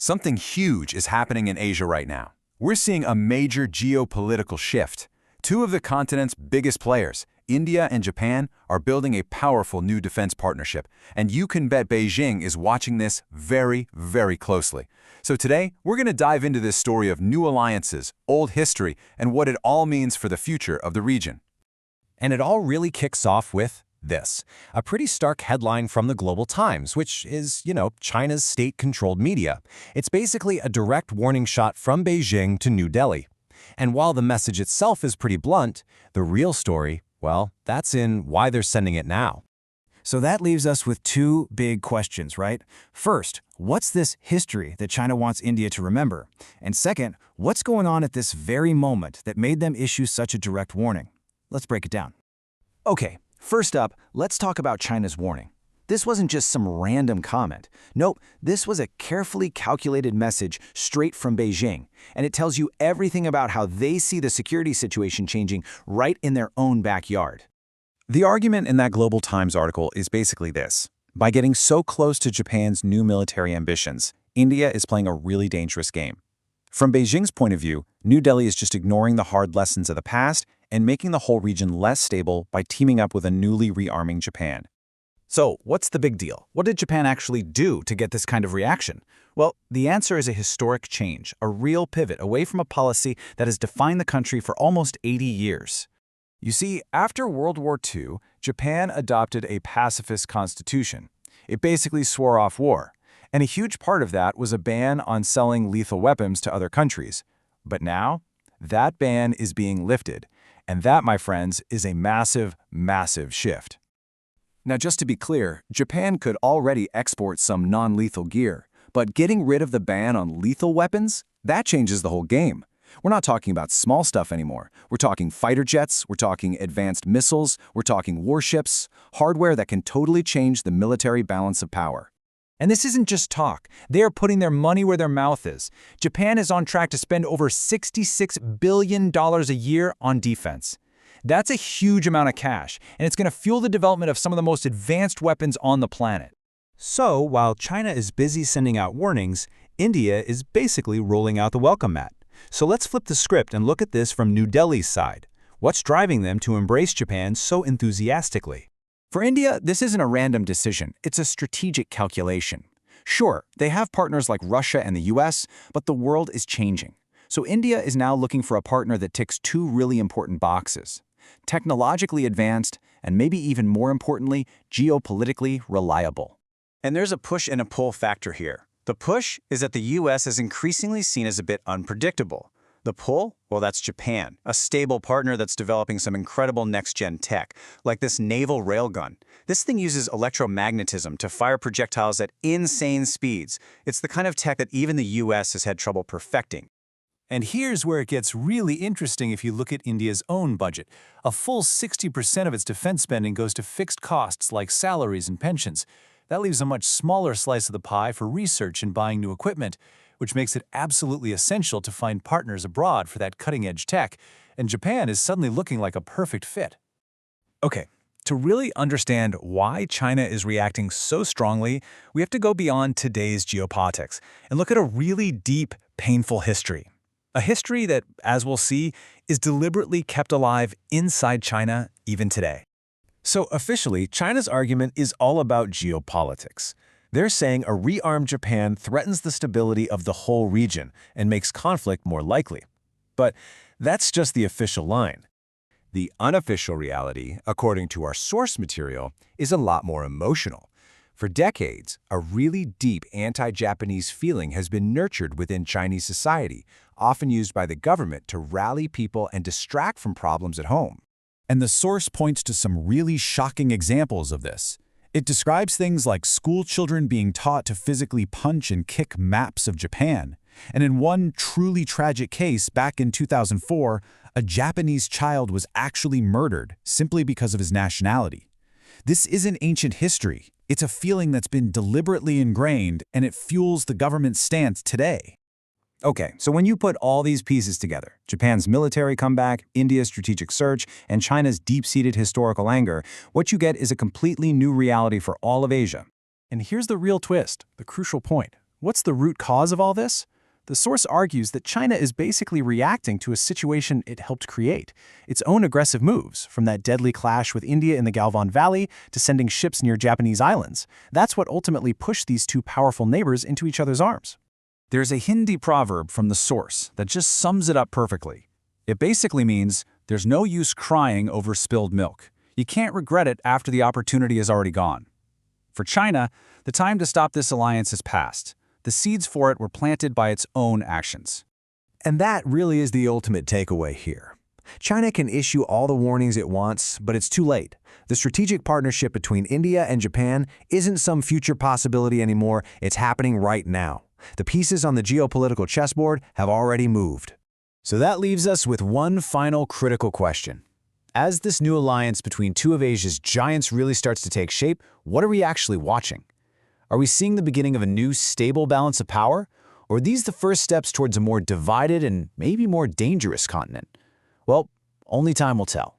Something huge is happening in Asia right now. We're seeing a major geopolitical shift. Two of the continent's biggest players, India and Japan, are building a powerful new defense partnership, and you can bet Beijing is watching this very, very closely. So today, we're going to dive into this story of new alliances, old history, and what it all means for the future of the region. And it all really kicks off with this, a pretty stark headline from the Global Times, which is, China's state-controlled media. It's basically a direct warning shot from Beijing to New Delhi. And while the message itself is pretty blunt, the real story, well, that's in why they're sending it now. So that leaves us with two big questions, right? First, what's this history that China wants India to remember? And second, what's going on at this very moment that made them issue such a direct warning? Let's break it down. Okay, first up, let's talk about China's warning. This wasn't just some random comment. Nope, this was a carefully calculated message straight from Beijing, and it tells you everything about how they see the security situation changing right in their own backyard. The argument in that Global Times article is basically this. By getting so close to Japan's new military ambitions, India is playing a really dangerous game. From Beijing's point of view, New Delhi is just ignoring the hard lessons of the past and making the whole region less stable by teaming up with a newly rearming Japan. So, what's the big deal? What did Japan actually do to get this kind of reaction? Well, the answer is a historic change, a real pivot away from a policy that has defined the country for almost 80 years. You see, after World War II, Japan adopted a pacifist constitution. It basically swore off war, and a huge part of that was a ban on selling lethal weapons to other countries. But now, that ban is being lifted, and that, my friends, is a massive, massive shift. Now, just to be clear, Japan could already export some non-lethal gear, but getting rid of the ban on lethal weapons, that changes the whole game. We're not talking about small stuff anymore. We're talking fighter jets, we're talking advanced missiles, we're talking warships, hardware that can totally change the military balance of power. And this isn't just talk. They are putting their money where their mouth is. Japan is on track to spend over $66 billion a year on defense. That's a huge amount of cash, and it's going to fuel the development of some of the most advanced weapons on the planet. So, while China is busy sending out warnings, India is basically rolling out the welcome mat. So let's flip the script and look at this from New Delhi's side. What's driving them to embrace Japan so enthusiastically? For India, this isn't a random decision. It's a strategic calculation. Sure, they have partners like Russia and the US, but the world is changing. So India is now looking for a partner that ticks two really important boxes: technologically advanced, and maybe even more importantly, geopolitically reliable. And there's a push and a pull factor here. The push is that the US is increasingly seen as a bit unpredictable. The pull? Well, that's Japan, a stable partner that's developing some incredible next-gen tech, like this naval railgun. This thing uses electromagnetism to fire projectiles at insane speeds. It's the kind of tech that even the US has had trouble perfecting. And here's where it gets really interesting if you look at India's own budget. A full 60% of its defense spending goes to fixed costs like salaries and pensions. That leaves a much smaller slice of the pie for research and buying new equipment, which makes it absolutely essential to find partners abroad for that cutting-edge tech, and Japan is suddenly looking like a perfect fit. Okay, to really understand why China is reacting so strongly, we have to go beyond today's geopolitics and look at a really deep, painful history. A history that, as we'll see, is deliberately kept alive inside China even today. So officially, China's argument is all about geopolitics. They're saying a rearmed Japan threatens the stability of the whole region and makes conflict more likely. But that's just the official line. The unofficial reality, according to our source material, is a lot more emotional. For decades, a really deep anti-Japanese feeling has been nurtured within Chinese society, often used by the government to rally people and distract from problems at home. And the source points to some really shocking examples of this. It describes things like school children being taught to physically punch and kick maps of Japan. And in one truly tragic case back in 2004, a Japanese child was actually murdered simply because of his nationality. This isn't ancient history. It's a feeling that's been deliberately ingrained, and it fuels the government's stance today. Okay, so when you put all these pieces together, Japan's military comeback, India's strategic search, and China's deep-seated historical anger, what you get is a completely new reality for all of Asia. And here's the real twist, the crucial point. What's the root cause of all this? The source argues that China is basically reacting to a situation it helped create, its own aggressive moves, from that deadly clash with India in the Galvan Valley to sending ships near Japanese islands. That's what ultimately pushed these two powerful neighbors into each other's arms. There's a Hindi proverb from the source that just sums it up perfectly. It basically means there's no use crying over spilled milk. You can't regret it after the opportunity is already gone. For China, the time to stop this alliance has passed. The seeds for it were planted by its own actions. And that really is the ultimate takeaway here. China can issue all the warnings it wants, but it's too late. The strategic partnership between India and Japan isn't some future possibility anymore, it's happening right now. The pieces on the geopolitical chessboard have already moved. So that leaves us with one final critical question. As this new alliance between two of Asia's giants really starts to take shape, what are we actually watching? Are we seeing the beginning of a new, stable balance of power? Or are these the first steps towards a more divided and maybe more dangerous continent? Well, only time will tell.